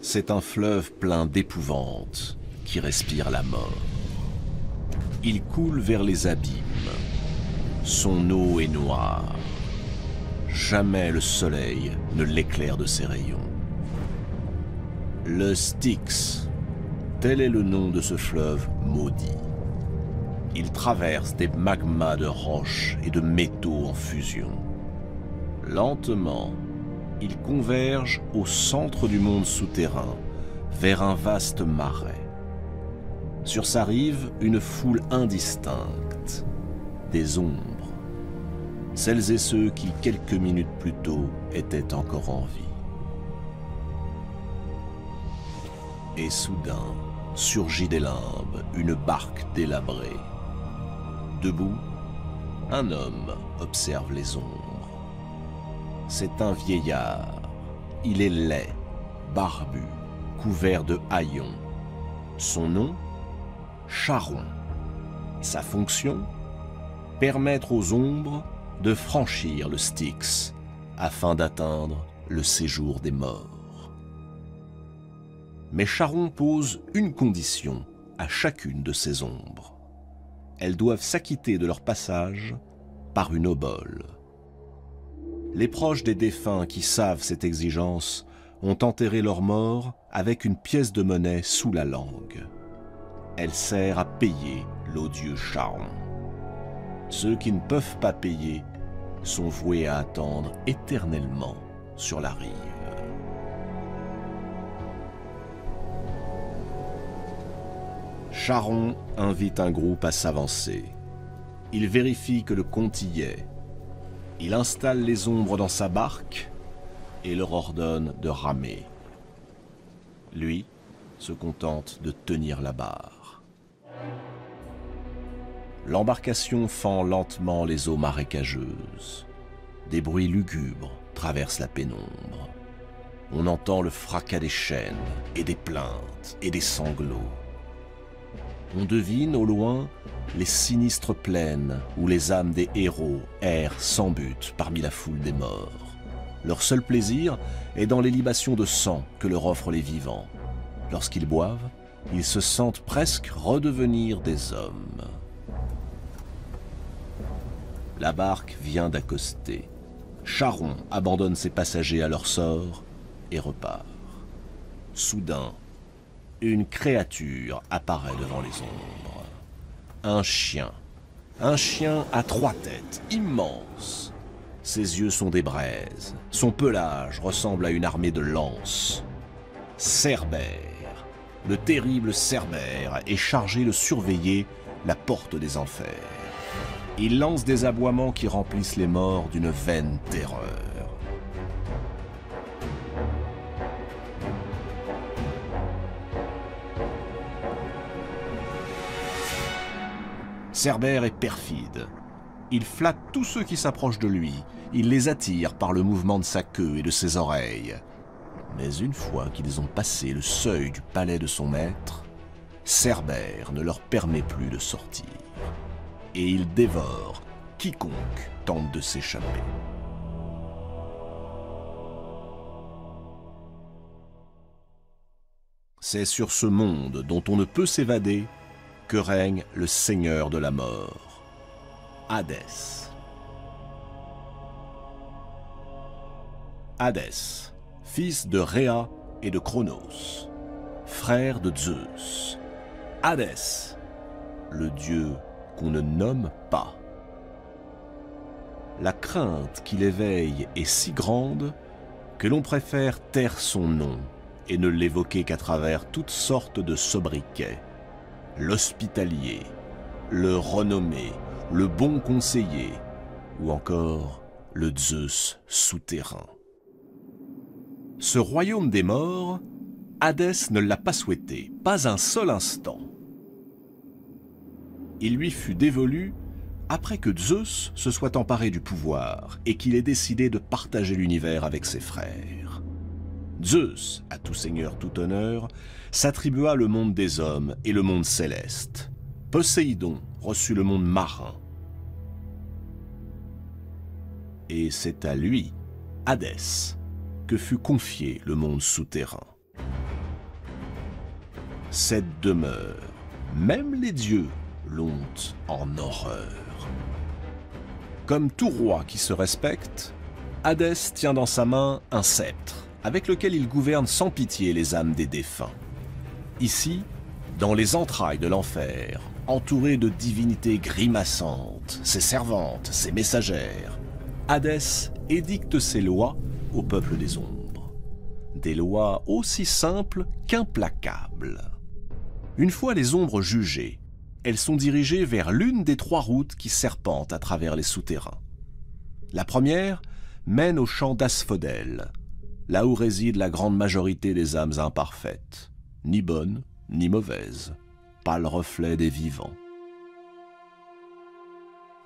c'est un fleuve plein d'épouvante qui respire la mort. Il coule vers les abîmes. Son eau est noire. Jamais le soleil ne l'éclaire de ses rayons. Le Styx, tel est le nom de ce fleuve maudit. Il traverse des magmas de roches et de métaux en fusion. Lentement, il converge au centre du monde souterrain, vers un vaste marais. Sur sa rive, une foule indistincte, des ombres, celles et ceux qui, quelques minutes plus tôt, étaient encore en vie. Et soudain, surgit des limbes une barque délabrée. Debout, un homme observe les ombres. C'est un vieillard. Il est laid, barbu, couvert de haillons. Son nom, Charon. Sa fonction, permettre aux ombres de franchir le Styx afin d'atteindre le séjour des morts. Mais Charon pose une condition à chacune de ces ombres. Elles doivent s'acquitter de leur passage par une obole. Les proches des défunts qui savent cette exigence ont enterré leurs morts avec une pièce de monnaie sous la langue. Elle sert à payer l'odieux Charon. Ceux qui ne peuvent pas payer sont voués à attendre éternellement sur la rive. Charon invite un groupe à s'avancer. Il vérifie que le compte y est. Il installe les ombres dans sa barque et leur ordonne de ramer. Lui se contente de tenir la barre. L'embarcation fend lentement les eaux marécageuses. Des bruits lugubres traversent la pénombre. On entend le fracas des chaînes et des plaintes et des sanglots. On devine au loin les sinistres plaines où les âmes des héros errent sans but parmi la foule des morts. Leur seul plaisir est dans les libations de sang que leur offrent les vivants. Lorsqu'ils boivent, ils se sentent presque redevenir des hommes. La barque vient d'accoster. Charon abandonne ses passagers à leur sort et repart. Soudain, une créature apparaît devant les ombres. Un chien à 3 têtes, immense. Ses yeux sont des braises. Son pelage ressemble à une armée de lances. Cerbère, le terrible Cerbère, est chargé de surveiller la porte des enfers. Il lance des aboiements qui remplissent les morts d'une vaine terreur. Cerbère est perfide. Il flatte tous ceux qui s'approchent de lui. Il les attire par le mouvement de sa queue et de ses oreilles. Mais une fois qu'ils ont passé le seuil du palais de son maître, Cerbère ne leur permet plus de sortir. Et il dévore quiconque tente de s'échapper. C'est sur ce monde dont on ne peut s'évader que règne le seigneur de la mort, Hadès. Hadès, fils de Rhéa et de Cronos, frère de Zeus. Hadès, le dieu qu'on ne nomme pas. La crainte qu'il éveille est si grande que l'on préfère taire son nom et ne l'évoquer qu'à travers toutes sortes de sobriquets. L'hospitalier, le renommé, le bon conseiller, ou encore le Zeus souterrain. Ce royaume des morts, Hadès ne l'a pas souhaité, pas un seul instant. Il lui fut dévolu après que Zeus se soit emparé du pouvoir et qu'il ait décidé de partager l'univers avec ses frères. Zeus, à tout seigneur, tout honneur, s'attribua le monde des hommes et le monde céleste. Poséidon reçut le monde marin. Et c'est à lui, Hadès, que fut confié le monde souterrain. cette demeure, même les dieux l'ont en horreur. Comme tout roi qui se respecte, Hadès tient dans sa main un sceptre, avec lequel il gouverne sans pitié les âmes des défunts. Ici, dans les entrailles de l'enfer, entouré de divinités grimaçantes, ses servantes, ses messagères, Hadès édicte ses lois au peuple des ombres. Des lois aussi simples qu'implacables. Une fois les ombres jugées, elles sont dirigées vers l'une des 3 routes qui serpentent à travers les souterrains. La première mène au champ d'Asphodèle, là où réside la grande majorité des âmes imparfaites, ni bonnes ni mauvaises, pas le reflet des vivants.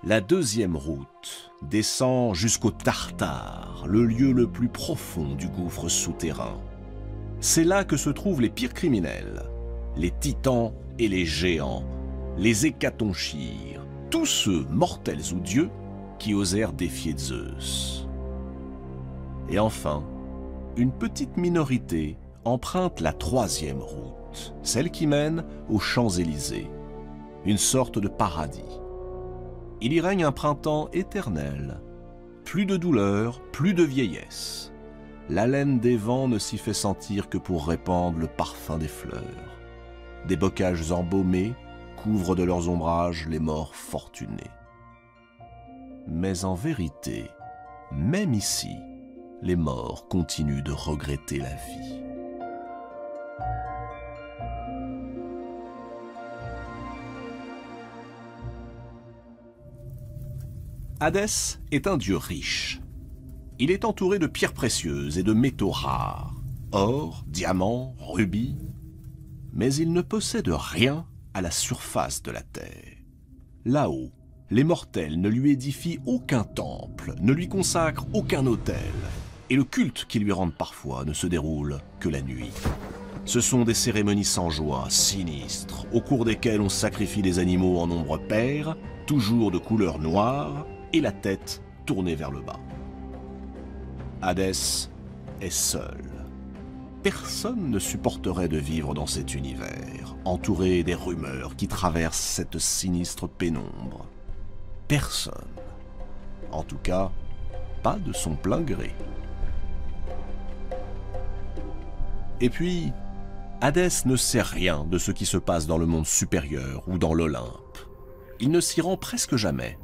La deuxième route descend jusqu'au Tartare, le lieu le plus profond du gouffre souterrain. C'est là que se trouvent les pires criminels, les titans et les géants, les hécatonchires, tous ceux, mortels ou dieux, qui osèrent défier Zeus. Et enfin, une petite minorité emprunte la 3e route, celle qui mène aux Champs-Élysées, une sorte de paradis. Il y règne un printemps éternel, plus de douleur, plus de vieillesse. L'haleine des vents ne s'y fait sentir que pour répandre le parfum des fleurs. Des bocages embaumés couvrent de leurs ombrages les morts fortunés. Mais en vérité, même ici, les morts continuent de regretter la vie. Hadès est un dieu riche. Il est entouré de pierres précieuses et de métaux rares, or, diamants, rubis, mais il ne possède rien à la surface de la terre. Là-haut, les mortels ne lui édifient aucun temple, ne lui consacrent aucun autel, et le culte qu'ils lui rendent parfois ne se déroule que la nuit. Ce sont des cérémonies sans joie, sinistres, au cours desquelles on sacrifie des animaux en nombre pair, toujours de couleur noire, et la tête tournée vers le bas. Hadès est seul. Personne ne supporterait de vivre dans cet univers, entouré des rumeurs qui traversent cette sinistre pénombre. Personne. En tout cas, pas de son plein gré. Et puis, Hadès ne sait rien de ce qui se passe dans le monde supérieur ou dans l'Olympe. Il ne s'y rend presque jamais.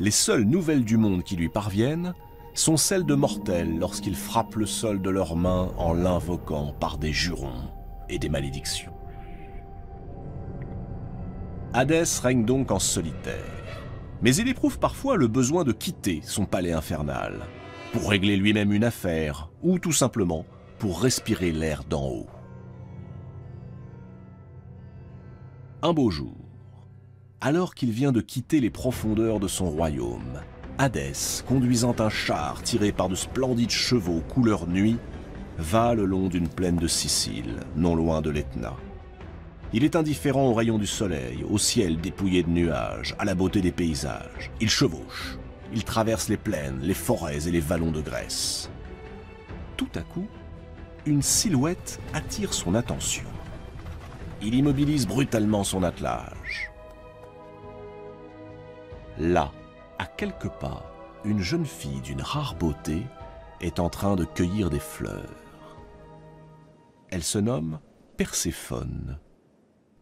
Les seules nouvelles du monde qui lui parviennent sont celles de mortels lorsqu'ils frappent le sol de leurs mains en l'invoquant par des jurons et des malédictions. Hadès règne donc en solitaire, mais il éprouve parfois le besoin de quitter son palais infernal pour régler lui-même une affaire ou tout simplement pour respirer l'air d'en haut. Un beau jour, alors qu'il vient de quitter les profondeurs de son royaume, Hadès, conduisant un char tiré par de splendides chevaux couleur nuit, va le long d'une plaine de Sicile, non loin de l'Etna. Il est indifférent aux rayons du soleil, au ciel dépouillé de nuages, à la beauté des paysages. Il chevauche, il traverse les plaines, les forêts et les vallons de Grèce. Tout à coup, une silhouette attire son attention. Il immobilise brutalement son attelage. Là, à quelques pas, une jeune fille d'une rare beauté est en train de cueillir des fleurs. Elle se nomme Perséphone,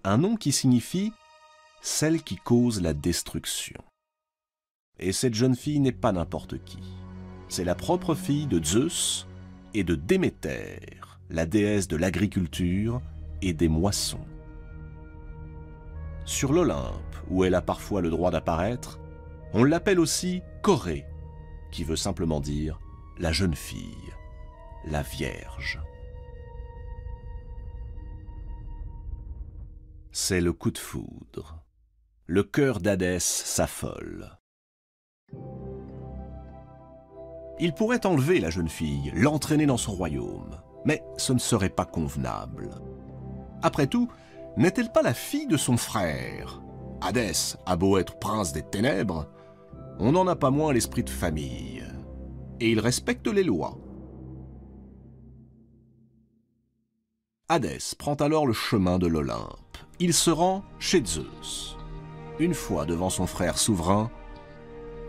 un nom qui signifie « celle qui cause la destruction ». Et cette jeune fille n'est pas n'importe qui. C'est la propre fille de Zeus et de Déméter, la déesse de l'agriculture et des moissons. Sur l'Olympe, où elle a parfois le droit d'apparaître, on l'appelle aussi Corée, qui veut simplement dire la jeune fille, la Vierge. C'est le coup de foudre. Le cœur d'Hadès s'affole. Il pourrait enlever la jeune fille, l'entraîner dans son royaume, mais ce ne serait pas convenable. Après tout, n'est-elle pas la fille de son frère? Hadès a beau être prince des ténèbres, on n'en a pas moins l'esprit de famille, et il respecte les lois. Hadès prend alors le chemin de l'Olympe. Il se rend chez Zeus. Une fois devant son frère souverain,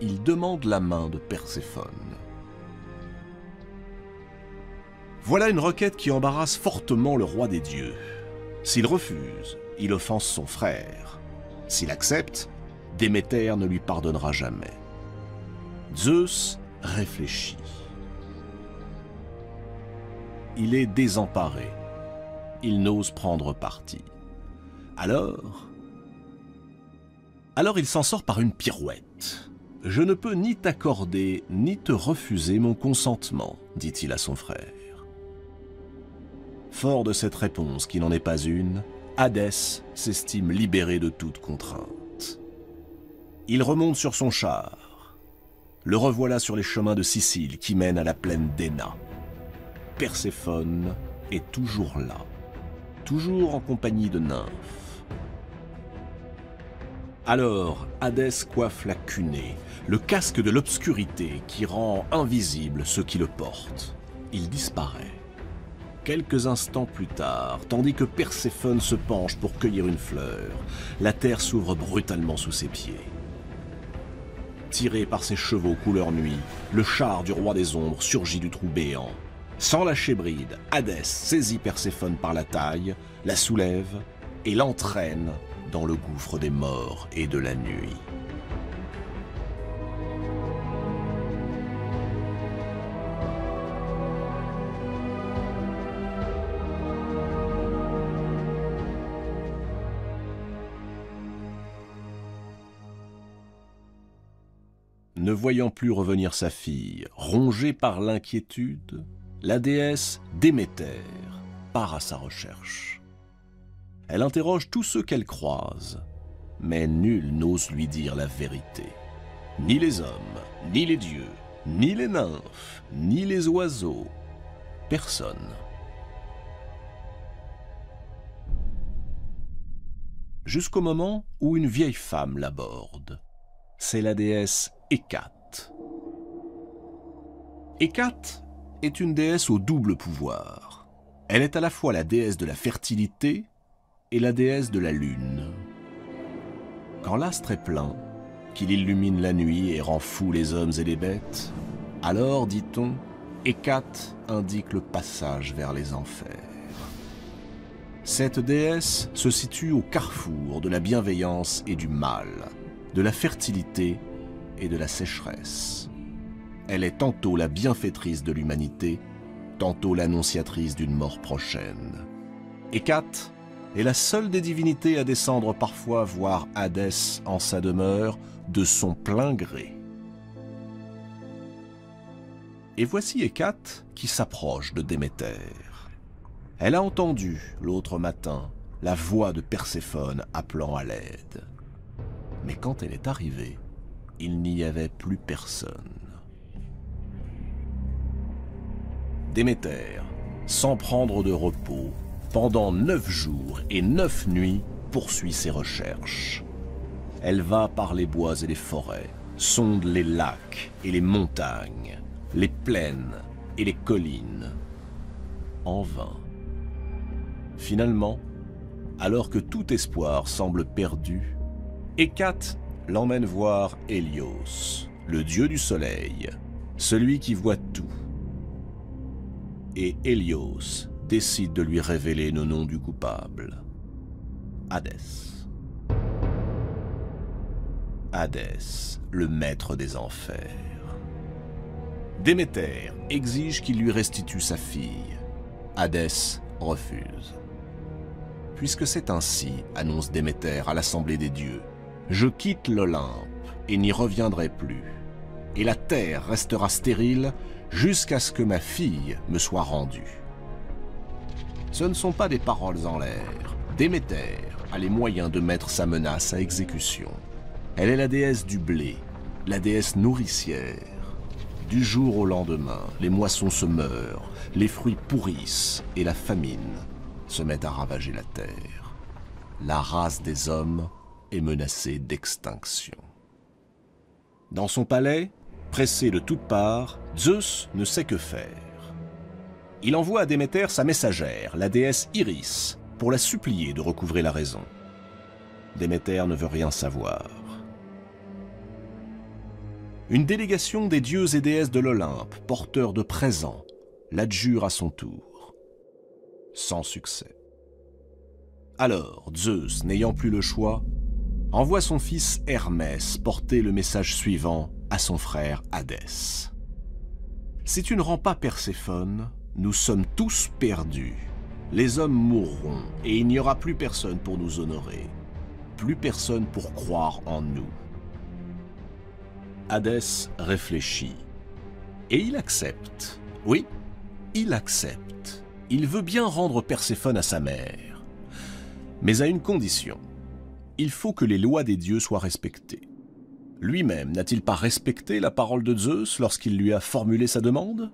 il demande la main de Perséphone. Voilà une requête qui embarrasse fortement le roi des dieux. S'il refuse, il offense son frère. S'il accepte, Déméter ne lui pardonnera jamais. Zeus réfléchit. Il est désemparé. Il n'ose prendre parti. Alors il s'en sort par une pirouette. « Je ne peux ni t'accorder, ni te refuser mon consentement, dit-il à son frère. Fort de cette réponse qui n'en est pas une, Hadès s'estime libéré de toute contrainte. Il remonte sur son char. Le revoilà sur les chemins de Sicile qui mènent à la plaine d'Héna. Perséphone est toujours là, toujours en compagnie de nymphes. Alors, Hadès coiffe la cunée, le casque de l'obscurité qui rend invisible ceux qui le portent. Il disparaît. Quelques instants plus tard, tandis que Perséphone se penche pour cueillir une fleur, la terre s'ouvre brutalement sous ses pieds. Tiré par ses chevaux couleur nuit, le char du roi des ombres surgit du trou béant. Sans lâcher bride, Hadès saisit Perséphone par la taille, la soulève et l'entraîne dans le gouffre des morts et de la nuit. Ne voyant plus revenir sa fille, rongée par l'inquiétude, la déesse Déméter part à sa recherche. Elle interroge tous ceux qu'elle croise, mais nul n'ose lui dire la vérité. Ni les hommes, ni les dieux, ni les nymphes, ni les oiseaux. Personne. Jusqu'au moment où une vieille femme l'aborde. C'est la déesse Hécate. Hécate est une déesse au double pouvoir. Elle est à la fois la déesse de la fertilité et la déesse de la lune. Quand l'astre est plein, qu'il illumine la nuit et rend fous les hommes et les bêtes, alors, dit-on, Hécate indique le passage vers les enfers. Cette déesse se situe au carrefour de la bienveillance et du mal, de la fertilité et de la sécheresse. Elle est tantôt la bienfaitrice de l'humanité, tantôt l'annonciatrice d'une mort prochaine. Hécate est la seule des divinités à descendre parfois voir Hadès en sa demeure de son plein gré. Et voici Hécate qui s'approche de Déméter. Elle a entendu, l'autre matin, la voix de Perséphone appelant à l'aide. Mais quand elle est arrivée, il n'y avait plus personne. Déméter, sans prendre de repos, pendant 9 jours et 9 nuits, poursuit ses recherches. Elle va par les bois et les forêts, sonde les lacs et les montagnes, les plaines et les collines. En vain. Finalement, alors que tout espoir semble perdu, Hécate l'emmène voir Hélios, le dieu du soleil, celui qui voit tout. Et Hélios décide de lui révéler le nom du coupable, Hadès. Hadès, le maître des enfers. Déméter exige qu'il lui restitue sa fille. Hadès refuse. Puisque c'est ainsi, annonce Déméter à l'assemblée des dieux, je quitte l'Olympe et n'y reviendrai plus, et la terre restera stérile jusqu'à ce que ma fille me soit rendue. Ce ne sont pas des paroles en l'air. Déméter a les moyens de mettre sa menace à exécution. Elle est la déesse du blé, la déesse nourricière. Du jour au lendemain, les moissons se meurent, les fruits pourrissent et la famine se met à ravager la terre. La race des hommes est menacée d'extinction. Dans son palais, pressé de toutes parts, Zeus ne sait que faire. Il envoie à Déméter sa messagère, la déesse Iris, pour la supplier de recouvrer la raison. Déméter ne veut rien savoir. Une délégation des dieux et déesses de l'Olympe, porteurs de présents, l'adjure à son tour. Sans succès. Alors, Zeus, n'ayant plus le choix, envoie son fils Hermès porter le message suivant à son frère Hadès. « Si tu ne rends pas Perséphone, nous sommes tous perdus. Les hommes mourront et il n'y aura plus personne pour nous honorer, plus personne pour croire en nous. » Hadès réfléchit. Et il accepte. Oui, il accepte. Il veut bien rendre Perséphone à sa mère. Mais à une condition. Il faut que les lois des dieux soient respectées. Lui-même n'a-t-il pas respecté la parole de Zeus lorsqu'il lui a formulé sa demande?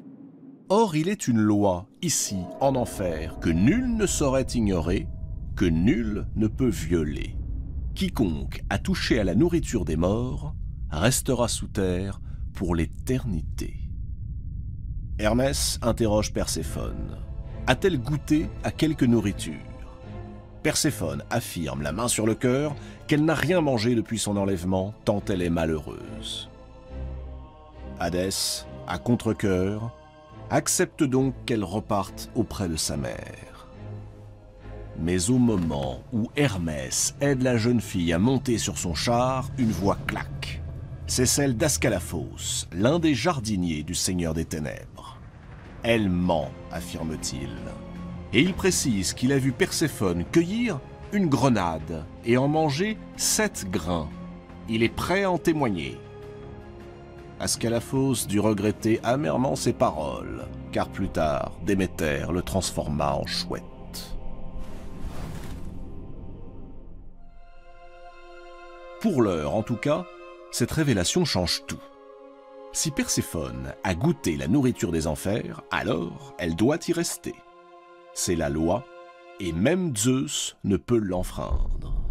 Or, il est une loi, ici, en enfer, que nul ne saurait ignorer, que nul ne peut violer. Quiconque a touché à la nourriture des morts restera sous terre pour l'éternité. Hermès interroge Perséphone. A-t-elle goûté à quelque nourriture? Perséphone affirme, la main sur le cœur, qu'elle n'a rien mangé depuis son enlèvement, tant elle est malheureuse. Hadès, à contre-cœur, accepte donc qu'elle reparte auprès de sa mère. Mais au moment où Hermès aide la jeune fille à monter sur son char, une voix claque. C'est celle d'Ascalaphos, l'un des jardiniers du Seigneur des Ténèbres. Elle ment, affirme-t-il. Et il précise qu'il a vu Perséphone cueillir une grenade et en manger 7 grains. Il est prêt à en témoigner. Ascalaphos dut regretter amèrement ses paroles, car plus tard, Déméter le transforma en chouette. Pour l'heure, en tout cas, cette révélation change tout. Si Perséphone a goûté la nourriture des enfers, alors elle doit y rester. C'est la loi, et même Zeus ne peut l'enfreindre.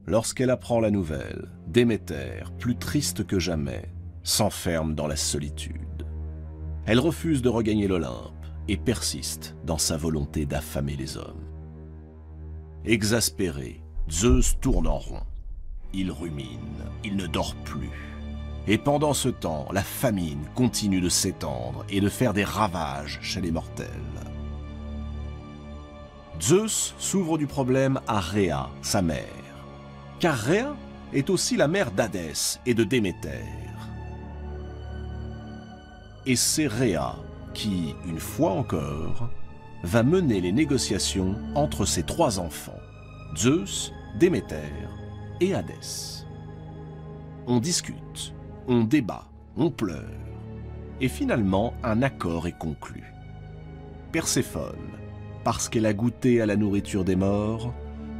Lorsqu'elle apprend la nouvelle, Déméter, plus triste que jamais, s'enferme dans la solitude. Elle refuse de regagner l'Olympe et persiste dans sa volonté d'affamer les hommes. Exaspéré, Zeus tourne en rond. Il rumine, il ne dort plus. Et pendant ce temps, la famine continue de s'étendre et de faire des ravages chez les mortels. Zeus s'ouvre du problème à Rhéa, sa mère. Car Rhéa est aussi la mère d'Hadès et de Déméter. Et c'est Rhéa qui, une fois encore, va mener les négociations entre ses 3 enfants, Zeus, Déméter et Hadès. On discute, on débat, on pleure, et finalement un accord est conclu. Perséphone, parce qu'elle a goûté à la nourriture des morts,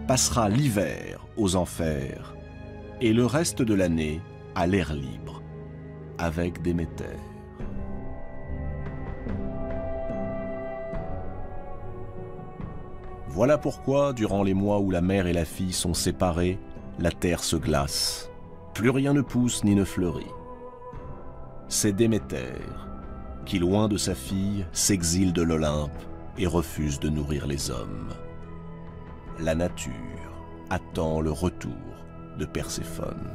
passera l'hiver aux enfers et le reste de l'année à l'air libre, avec Déméter. Voilà pourquoi, durant les mois où la mère et la fille sont séparées, la terre se glace. Plus rien ne pousse ni ne fleurit. C'est Déméter qui, loin de sa fille, s'exile de l'Olympe et refuse de nourrir les hommes. La nature attend le retour de Perséphone.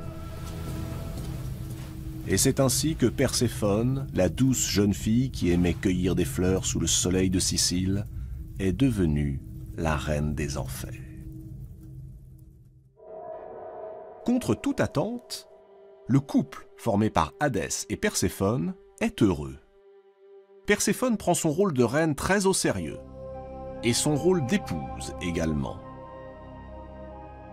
Et c'est ainsi que Perséphone, la douce jeune fille qui aimait cueillir des fleurs sous le soleil de Sicile, est devenue la reine des enfers. Contre toute attente, le couple formé par Hadès et Perséphone est heureux. Perséphone prend son rôle de reine très au sérieux, et son rôle d'épouse également.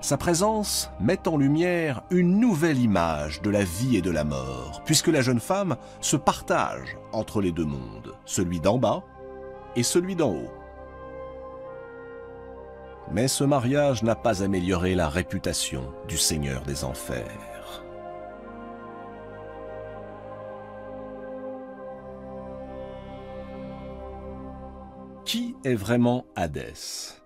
Sa présence met en lumière une nouvelle image de la vie et de la mort, puisque la jeune femme se partage entre les 2 mondes, celui d'en bas et celui d'en haut. Mais ce mariage n'a pas amélioré la réputation du Seigneur des Enfers. Qui est vraiment Hadès?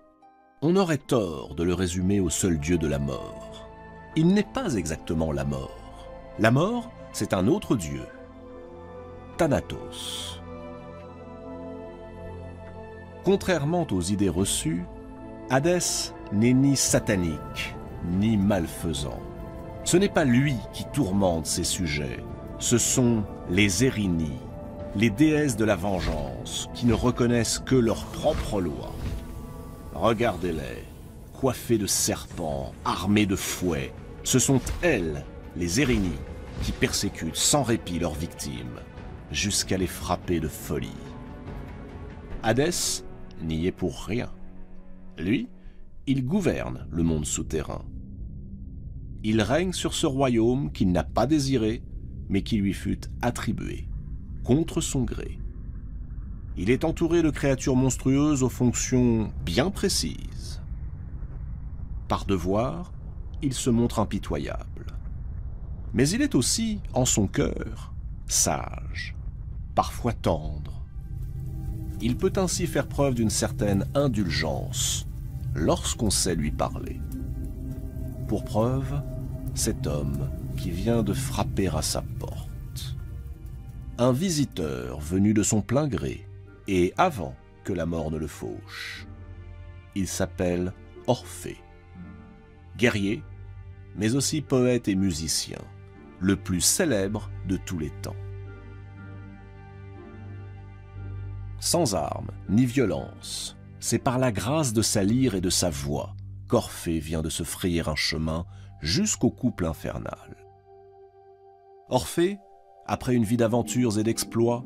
On aurait tort de le résumer au seul dieu de la mort. Il n'est pas exactement la mort. La mort, c'est un autre dieu, Thanatos. Contrairement aux idées reçues, Hadès n'est ni satanique, ni malfaisant. Ce n'est pas lui qui tourmente ses sujets, ce sont les Érinnies, les déesses de la vengeance, qui ne reconnaissent que leurs propres lois. Regardez-les, coiffées de serpents, armées de fouets. Ce sont elles, les Érinnies, qui persécutent sans répit leurs victimes, jusqu'à les frapper de folie. Hadès n'y est pour rien. Lui, il gouverne le monde souterrain. Il règne sur ce royaume qu'il n'a pas désiré, mais qui lui fut attribué, contre son gré. Il est entouré de créatures monstrueuses aux fonctions bien précises. Par devoir, il se montre impitoyable. Mais il est aussi, en son cœur, sage, parfois tendre. Il peut ainsi faire preuve d'une certaine indulgence lorsqu'on sait lui parler. Pour preuve, cet homme qui vient de frapper à sa porte. Un visiteur venu de son plein gré et avant que la mort ne le fauche. Il s'appelle Orphée. Guerrier, mais aussi poète et musicien, le plus célèbre de tous les temps. Sans armes ni violence, c'est par la grâce de sa lyre et de sa voix qu'Orphée vient de se frayer un chemin jusqu'au couple infernal. Orphée, après une vie d'aventures et d'exploits,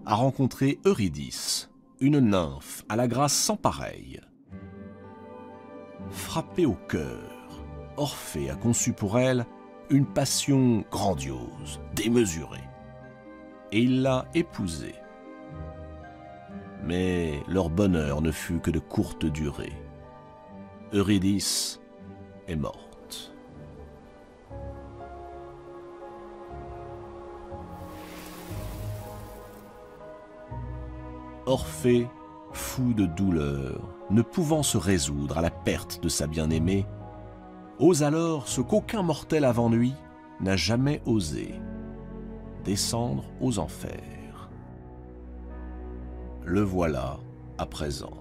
a rencontré Eurydice, une nymphe à la grâce sans pareille. Frappé au cœur, Orphée a conçu pour elle une passion grandiose, démesurée, et il l'a épousée. Mais leur bonheur ne fut que de courte durée. Eurydice est morte. Orphée, fou de douleur, ne pouvant se résoudre à la perte de sa bien-aimée, ose alors ce qu'aucun mortel avant lui n'a jamais osé, descendre aux enfers. Le voilà à présent.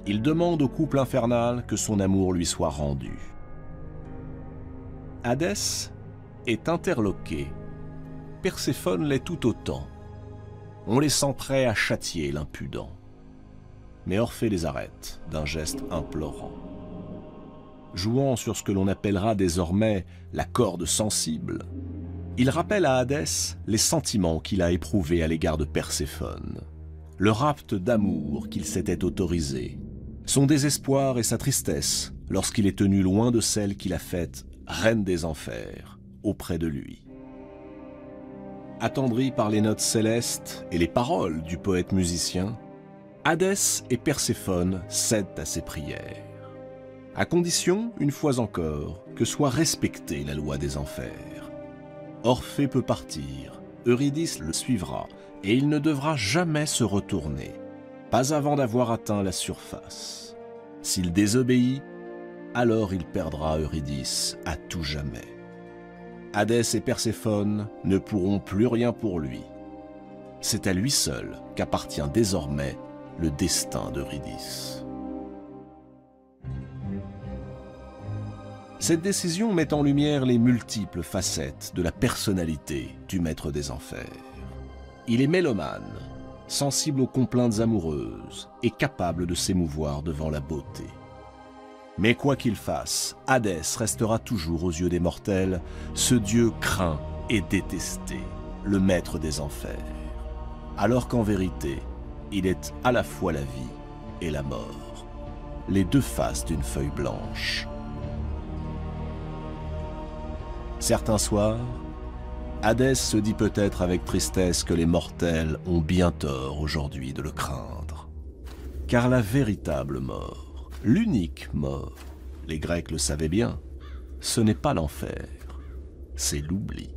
Il demande au couple infernal que son amour lui soit rendu. Hadès est interloqué, Perséphone l'est tout autant. On les sent prêts à châtier l'impudent. Mais Orphée les arrête d'un geste implorant. Jouant sur ce que l'on appellera désormais la corde sensible, il rappelle à Hadès les sentiments qu'il a éprouvés à l'égard de Perséphone, le rapt d'amour qu'il s'était autorisé, son désespoir et sa tristesse lorsqu'il est tenu loin de celle qu'il a faite reine des enfers auprès de lui. Attendri par les notes célestes et les paroles du poète musicien, Hadès et Perséphone cèdent à ses prières, à condition, une fois encore, que soit respectée la loi des enfers. Orphée peut partir, Eurydice le suivra, et il ne devra jamais se retourner, pas avant d'avoir atteint la surface. S'il désobéit, alors il perdra Eurydice à tout jamais. Hadès et Perséphone ne pourront plus rien pour lui. C'est à lui seul qu'appartient désormais le destin d'Eurydice. Cette décision met en lumière les multiples facettes de la personnalité du maître des enfers. Il est mélomane, sensible aux complaintes amoureuses et capable de s'émouvoir devant la beauté. Mais quoi qu'il fasse, Hadès restera toujours aux yeux des mortels ce dieu craint et détesté, le maître des enfers, alors qu'en vérité, il est à la fois la vie et la mort, les deux faces d'une feuille blanche. Certains soirs, Hadès se dit peut-être avec tristesse que les mortels ont bien tort aujourd'hui de le craindre. Car la véritable mort, l'unique mort, les Grecs le savaient bien, ce n'est pas l'enfer, c'est l'oubli.